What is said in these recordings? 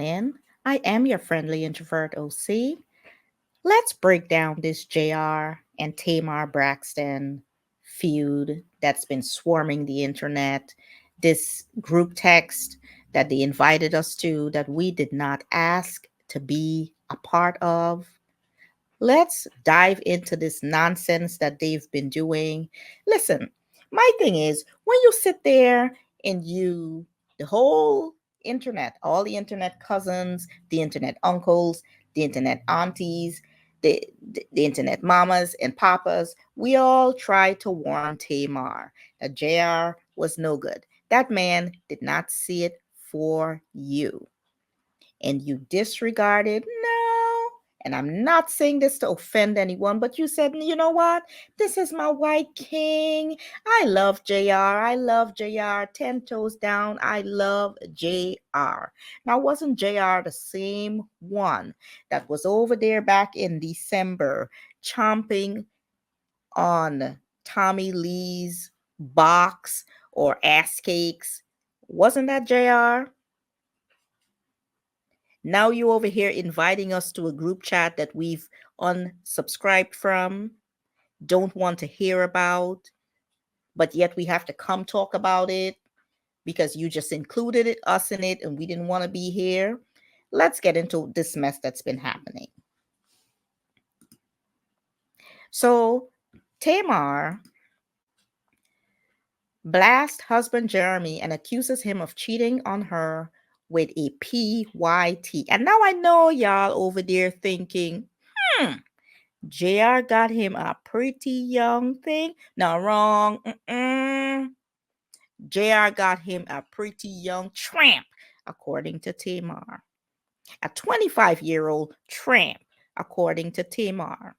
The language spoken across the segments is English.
in. I am your friendly introvert OC. Let's break down this JR and Tamar Braxton feud that's been swarming the internet, this group text that they invited us to that we did not ask to be a part of. Let's dive into this nonsense that they've been doing. Listen, my thing is when you sit there and the whole internet, all the internet cousins, the internet uncles, the internet aunties, the internet mamas and papas, we all tried to warn Tamar that JR was no good. That man did not see it for you. And you disregarded. No, and I'm not saying this to offend anyone, but you said, you know what? This is my white king. I love JR. I love JR. 10 toes down. I love JR. Now, wasn't JR the same one that was over there back in December chomping on Tommy Lee's box or ass cakes? Wasn't that JR? Now you over here inviting us to a group chat that we've unsubscribed from, don't want to hear about, but yet we have to come talk about it because you just included us in it and we didn't want to be here. Let's get into this mess that's been happening. So Tamar blasts husband Jeremy and accuses him of cheating on her with a PYT. And now I know y'all over there thinking, JR got him a pretty young thing. No, wrong. JR got him a pretty young tramp, according to Tamar. A 25-year-old tramp, according to Tamar.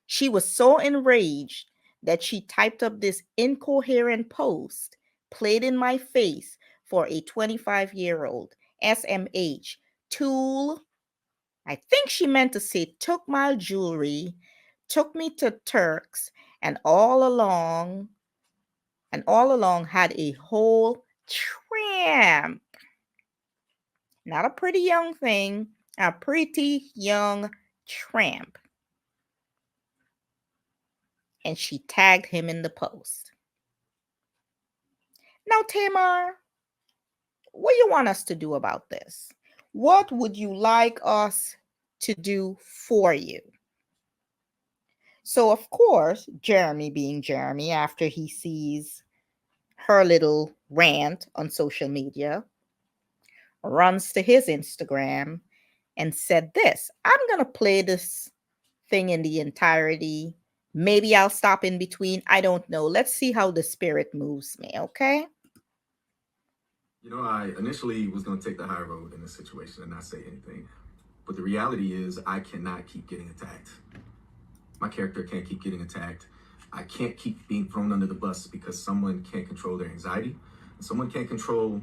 She was so enraged that she typed up this incoherent post, played in my face for a 25-year-old SMH tool. I think she meant to say took my jewelry, took me to Turks, and all along had a whole tramp. Not a pretty young thing, a pretty young tramp. And she tagged him in the post. Now, Tamar, what do you want us to do about this? What would you like us to do for you? So, of course, Jeremy being Jeremy, after he sees her little rant on social media, runs to his Instagram and said this. I'm going to play this thing in the entirety. Maybe I'll stop in between. I don't know. Let's see how the spirit moves me, okay? You know, I initially was going to take the high road in this situation and not say anything. But the reality is I cannot keep getting attacked. My character can't keep getting attacked. I can't keep being thrown under the bus because someone can't control their anxiety. And someone can't control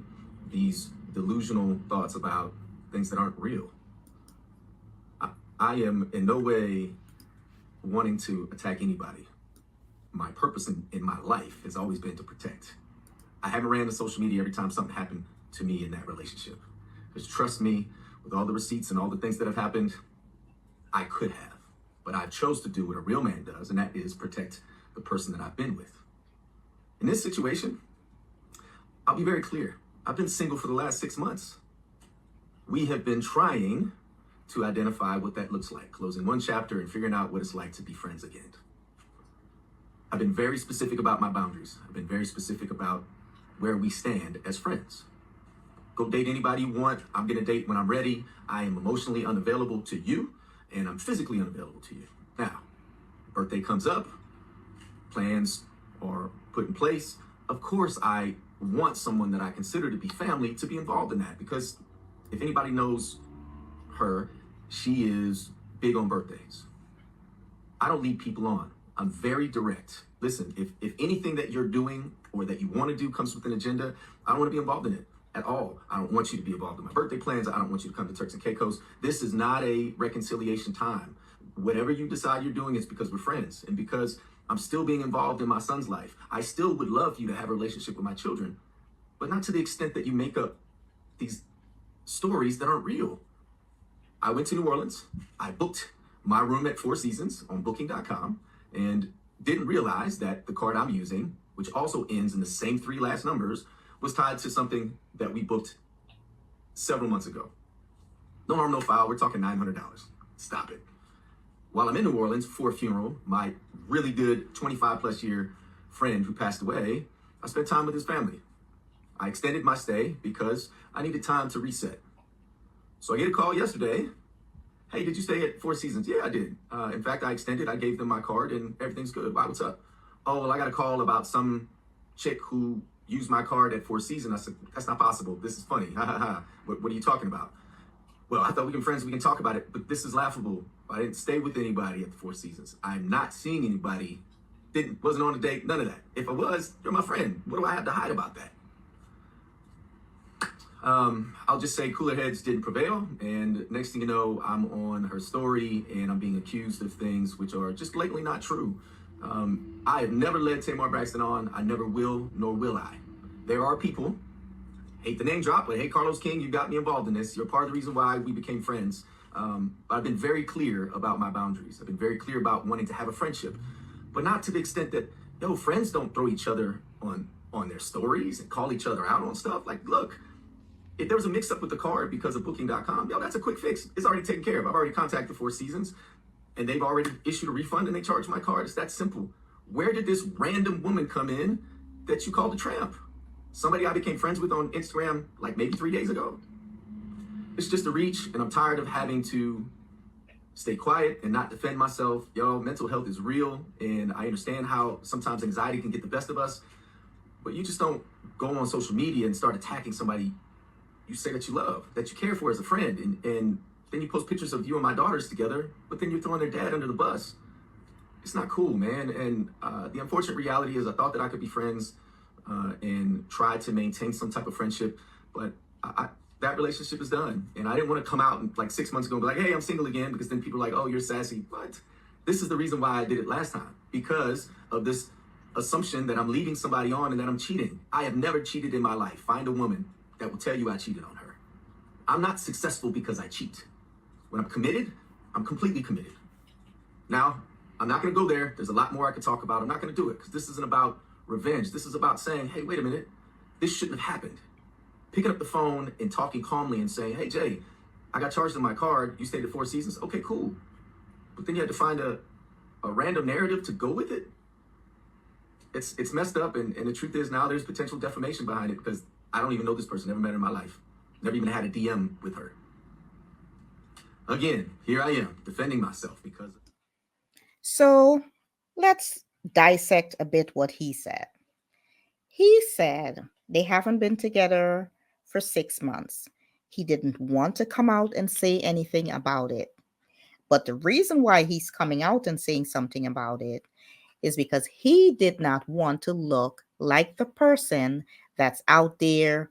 these delusional thoughts about things that aren't real. I am in no way wanting to attack anybody. My purpose in my life has always been to protect. I haven't ran to social media every time something happened to me in that relationship. Because trust me, with all the receipts and all the things that have happened, I could have. But I chose to do what a real man does, and that is protect the person that I've been with. In this situation, I'll be very clear. I've been single for the last 6 months. We have been trying to identify what that looks like, closing one chapter and figuring out what it's like to be friends again. I've been very specific about my boundaries. I've been very specific about where we stand as friends. Go date anybody you want. I'm gonna date when I'm ready. I am emotionally unavailable to you, and I'm physically unavailable to you. Now, birthday comes up, plans are put in place. Of course, I want someone that I consider to be family to be involved in that, because if anybody knows her, she is big on birthdays. I don't lead people on. I'm very direct. Listen, if anything that you're doing or that you want to do comes with an agenda, I don't want to be involved in it at all. I don't want you to be involved in my birthday plans. I don't want you to come to Turks and Caicos. This is not a reconciliation time. Whatever you decide you're doing, it's because we're friends and because I'm still being involved in my son's life. I still would love for you to have a relationship with my children, but not to the extent that you make up these stories that aren't real. I went to New Orleans. I booked my room at Four Seasons on booking.com and didn't realize that the card I'm using, which also ends in the same three last numbers, was tied to something that we booked several months ago. No harm, no foul. We're talking $900. Stop it. While I'm in New Orleans for a funeral, my really good 25 plus year friend who passed away, I spent time with his family. I extended my stay because I needed time to reset. So I get a call yesterday. Hey, did you stay at Four Seasons? Yeah, I did. In fact, I extended. I gave them my card and everything's good. Why, what's up? Oh, well, I got a call about some chick who used my card at Four Seasons. I said, that's not possible. This is funny. Ha ha ha. What are you talking about? Well, I thought we can friends. We can talk about it, but this is laughable. I didn't stay with anybody at the Four Seasons. I'm not seeing anybody. Wasn't on a date. None of that. If I was, you're my friend. What do I have to hide about that? I'll just say cooler heads didn't prevail. And next thing you know, I'm on her story and I'm being accused of things which are just blatantly not true. I have never led Tamar Braxton on. I never will, nor will I. There are people, hate the name drop, but hey, Carlos King, you got me involved in this. You're part of the reason why we became friends. But I've been very clear about my boundaries. I've been very clear about wanting to have a friendship, but not to the extent that, friends don't throw each other on their stories and call each other out on stuff. Like, look, if there was a mix up with the card because of booking.com, that's a quick fix. It's already taken care of. I've already contacted Four Seasons and they've already issued a refund and they charged my card. It's that simple. Where did this random woman come in that you called a tramp? Somebody I became friends with on Instagram like maybe 3 days ago. It's just a reach, and I'm tired of having to stay quiet and not defend myself. Mental health is real, and I understand how sometimes anxiety can get the best of us, but you just don't go on social media and start attacking somebody you say that you love, that you care for as a friend, and then you post pictures of you and my daughters together, but then you're throwing their dad under the bus. It's not cool, man. And the unfortunate reality is I thought that I could be friends and try to maintain some type of friendship, but that relationship is done. And I didn't want to come out and like 6 months ago and be like, hey, I'm single again, because then people are like, oh, you're sassy. But this is the reason why I did it last time, because of this assumption that I'm leading somebody on and that I'm cheating. I have never cheated in my life. Find a woman that will tell you I cheated on her. I'm not successful because I cheat. When I'm committed, I'm completely committed. Now, I'm not going to go there. There's a lot more I could talk about. I'm not going to do it because this isn't about revenge. This is about saying, hey, wait a minute. This shouldn't have happened. Picking up the phone and talking calmly and saying, hey, Jay, I got charged on my card. You stayed at Four Seasons. Okay, cool. But then you had to find a random narrative to go with it. It's messed up. And the truth is now there's potential defamation behind it because I don't even know this person. Never met her in my life. Never even had a DM with her. Again, here I am defending myself because. So let's dissect a bit what he said. He said they haven't been together for 6 months. He didn't want to come out and say anything about it. But the reason why he's coming out and saying something about it is because he did not want to look like the person that's out there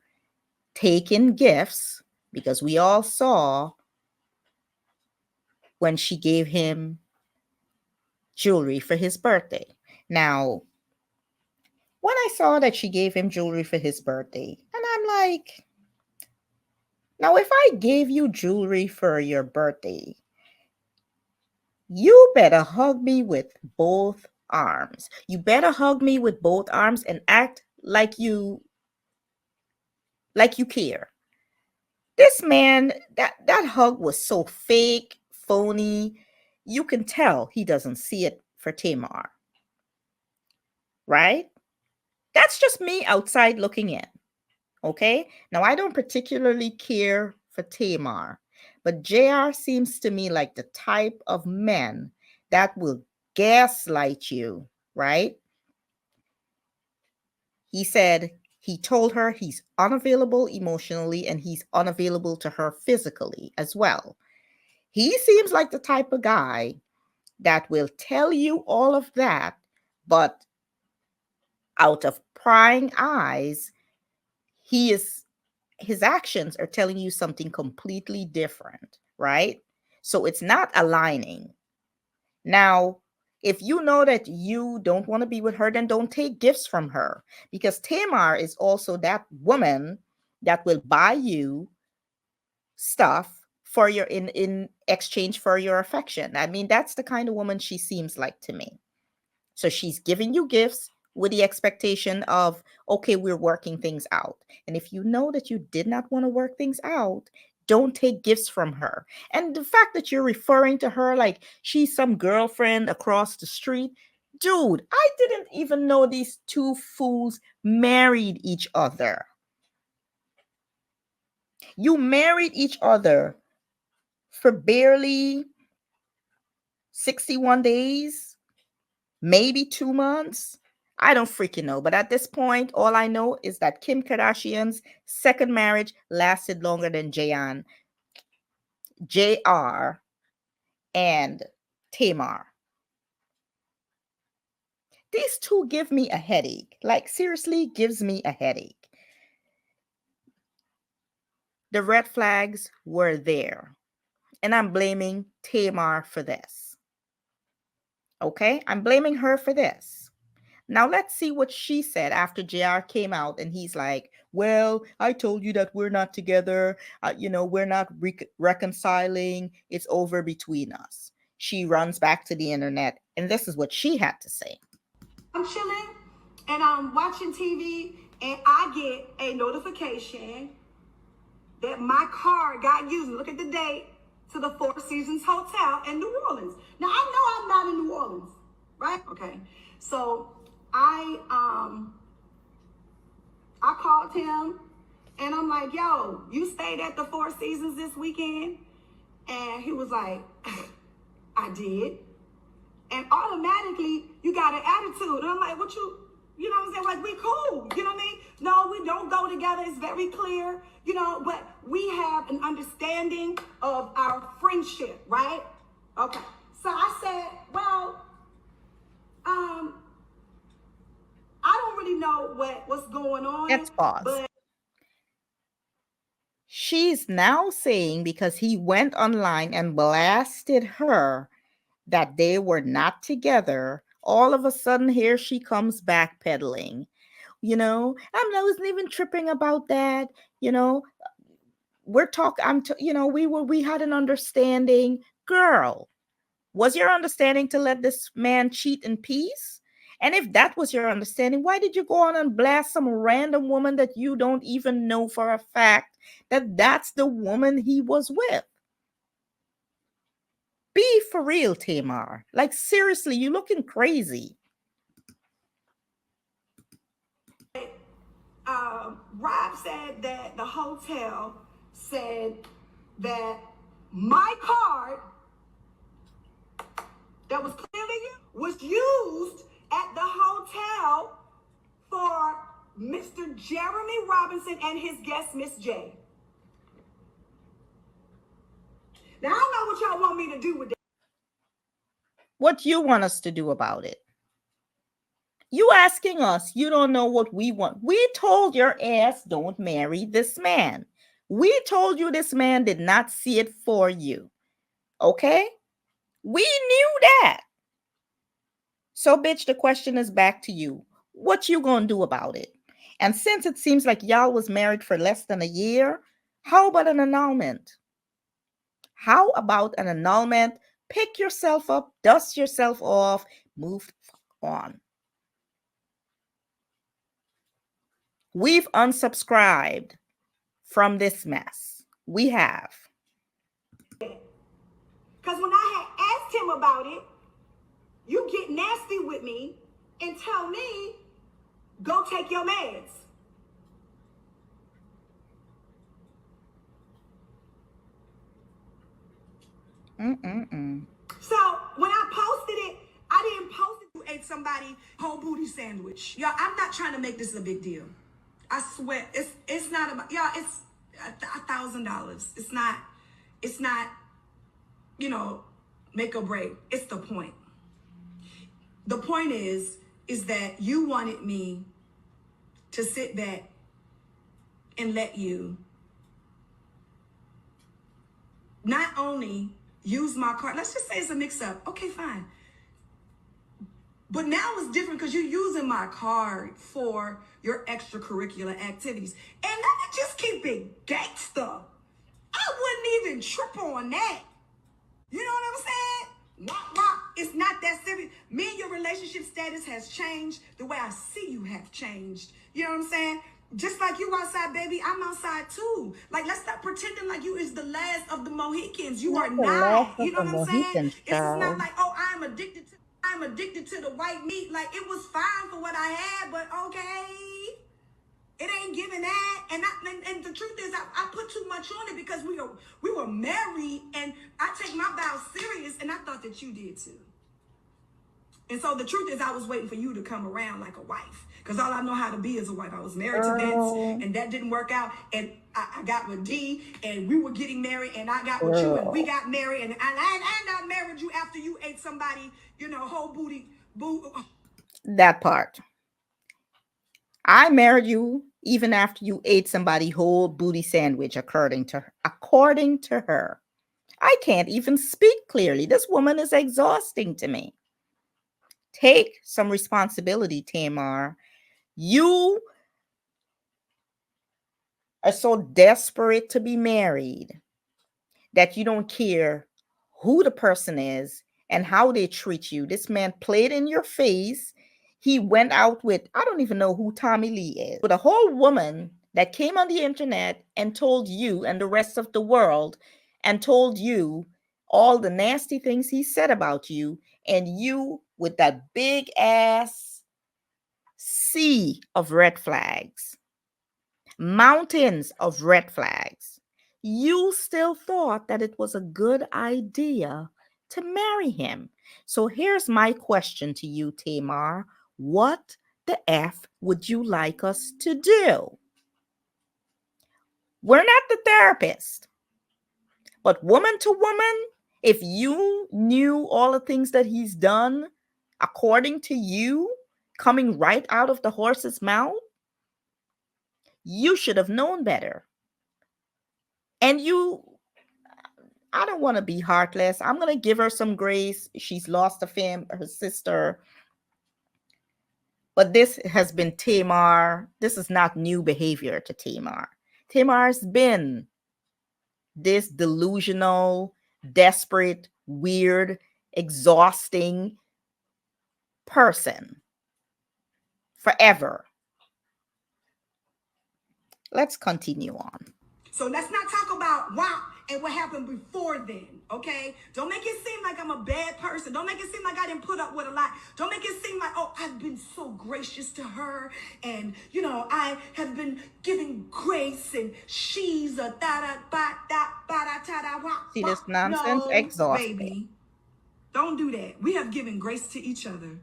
taking gifts, because we all saw when she gave him jewelry for his birthday. Now, when I saw that she gave him jewelry for his birthday, and I'm like, now if I gave you jewelry for your birthday, you better hug me with both arms. You better hug me with both arms and act like you care. This man, that hug was so fake, phony. You can tell he doesn't see it for Tamar. Right? That's just me outside looking in. Okay? Now, I don't particularly care for Tamar, but JR seems to me like the type of man that will gaslight you, right? He said he told her he's unavailable emotionally and he's unavailable to her physically as well. He seems like the type of guy that will tell you all of that, but out of prying eyes, his actions are telling you something completely different, right? So it's not aligning. Now, if you know that you don't want to be with her, then don't take gifts from her, because Tamar is also that woman that will buy you stuff for your in exchange for your affection. I mean, that's the kind of woman she seems like to me. So she's giving you gifts with the expectation of, okay, we're working things out. And if you know that you did not want to work things out, don't take gifts from her. And the fact that you're referring to her like she's some girlfriend across the street, dude, I didn't even know these two fools married each other. You married each other for barely 61 days, maybe 2 months. I don't freaking know. But at this point, all I know is that Kim Kardashian's second marriage lasted longer than JR, and Tamar. These two give me a headache. Like, seriously, gives me a headache. The red flags were there. And I'm blaming Tamar for this. Okay? I'm blaming her for this. Now let's see what she said after JR came out and he's like, well, I told you that we're not together. We're not reconciling. It's over between us. She runs back to the internet and this is what she had to say. I'm chilling and I'm watching TV and I get a notification that my card got used. Look at the date, to the Four Seasons Hotel in New Orleans. Now I know I'm not in New Orleans, right? Okay. So I called him and I'm like, yo, you stayed at the Four Seasons this weekend? And he was like, I did. And automatically you got an attitude. And I'm like, what you know what I'm saying? Like, we cool, you know what I mean? No, we don't go together. It's very clear, but we have an understanding of our friendship, right? Okay. So I said, well, I don't really know what's going on. Let's pause. But she's now saying because he went online and blasted her that they were not together, all of a sudden here she comes backpedaling. I wasn't even tripping about that. We're talking. We had an understanding. Girl, was your understanding to let this man cheat in peace? And if that was your understanding, why did you go on and blast some random woman that you don't even know for a fact that that's the woman he was with? Be for real, Tamar. Like, seriously, you're looking crazy. Rob said that the hotel said that my card that was clearly was used at the hotel for Mr. Jeremy Robinson and his guest, Miss J. Now, I don't know what y'all want me to do with that. What you want us to do about it? You asking us, you don't know what we want. We told your ass don't marry this man. We told you this man did not see it for you. Okay? We knew that. So, bitch, the question is back to you. What you gonna do about it? And since it seems like y'all was married for less than a year, how about an annulment? How about an annulment? Pick yourself up, dust yourself off, move the fuck on. We've unsubscribed from this mess. We have. Because when I had asked him about it, you get nasty with me and tell me, go take your meds. So when I posted it, I didn't post it. You ate somebody whole booty sandwich. Y'all, I'm not trying to make this a big deal. I swear, it's not about, y'all, it's $1,000. It's not, make or break. It's the point. The point is that you wanted me to sit back and let you not only use my card, let's just say it's a mix-up. Okay, fine. But now it's different because you're using my card for your extracurricular activities. And let me just keep it gangster. I didn't trip on that. You know what I'm saying? Wah, wah. It's not that serious. Me and your relationship status has changed. The way I see you have changed. You know what I'm saying? Just like you outside, baby, I'm outside too. Like, let's stop pretending like you is the last of the Mohicans. You are The last not. of You know the what I'm saying? Mohicans, This is not child. like, oh, I'm addicted to the white meat. Like, it was fine for what I had, but okay. It ain't giving that. And the truth is, I put too much on it because we were married, and I take my vows serious, and I thought that you did too. And so the truth is, I was waiting for you to come around like a wife, because all I know how to be is a wife. I was married to Vince, and that didn't work out. And I got with D, and we were getting married, and I got with you, and we got married, and I married you after you ate somebody, whole booty. That part. I married you even after you ate somebody whole booty sandwich, according to her. According to her. I can't even speak clearly. This woman is exhausting to me. Take some responsibility, Tamar. You are so desperate to be married that you don't care who the person is and how they treat you. This man played in your face. He went out with, I don't even know who Tommy Lee is, with a whole woman that came on the internet and told you and the rest of the world and told you all the nasty things he said about you. And you, with that big ass sea of red flags, mountains of red flags, you still thought that it was a good idea to marry him. So here's my question to you, Tamar. What the F would you like us to do? We're not the therapist, but woman to woman, if you knew all the things that he's done, according to you, coming right out of the horse's mouth, you should have known better. And I don't want to be heartless. I'm going to give her some grace. She's lost her sister. But this has been Tamar. This is not new behavior to Tamar. Tamar's been this delusional, desperate, weird, exhausting person forever. Let's continue on. So let's not talk about wow and what happened before then, okay? Don't make it seem like I'm a bad person. Don't make it seem like I didn't put up with a lot. Don't make it seem like, oh, I've been so gracious to her, and I have been giving grace, and she's a da-da-ba-da-ba-da-ta-da-wa. See this nonsense? No, Exhausting. baby. Don't do that. We have given grace to each other.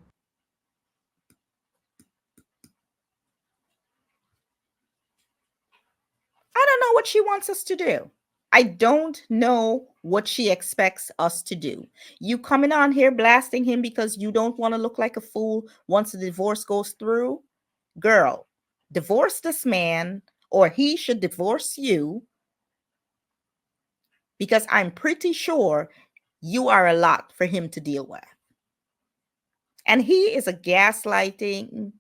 I don't know what she wants us to do. I don't know what she expects us to do. You coming on here blasting him because you don't want to look like a fool once the divorce goes through? Girl, divorce this man or he should divorce you, because I'm pretty sure you are a lot for him to deal with. And he is a gaslighting.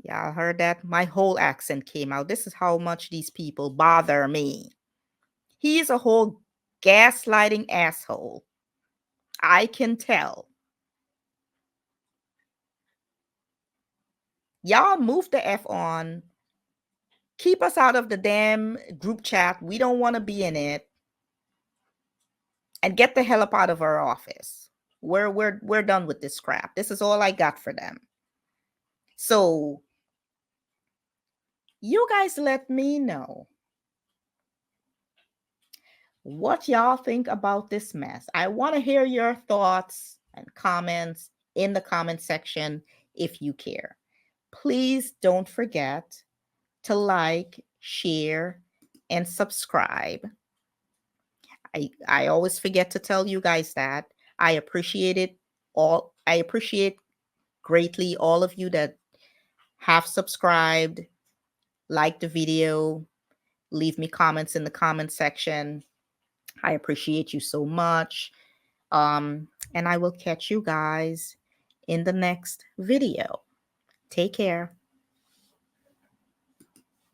Y'all heard that? My whole accent came out. This is how much these people bother me. He is a whole gaslighting asshole. I can tell. Y'all move the F on. Keep us out of the damn group chat. We don't want to be in it. And get the hell up out of our office. We're done with this crap. This is all I got for them. So you guys let me know what y'all think about this mess. I want to hear your thoughts and comments in the comment section if you care. Please don't forget to like, share, and subscribe. I always forget to tell you guys that. I appreciate it all. I appreciate greatly all of you that have subscribed, like the video, leave me comments in the comment section. I appreciate you so much. And I will catch you guys in the next video. Take care.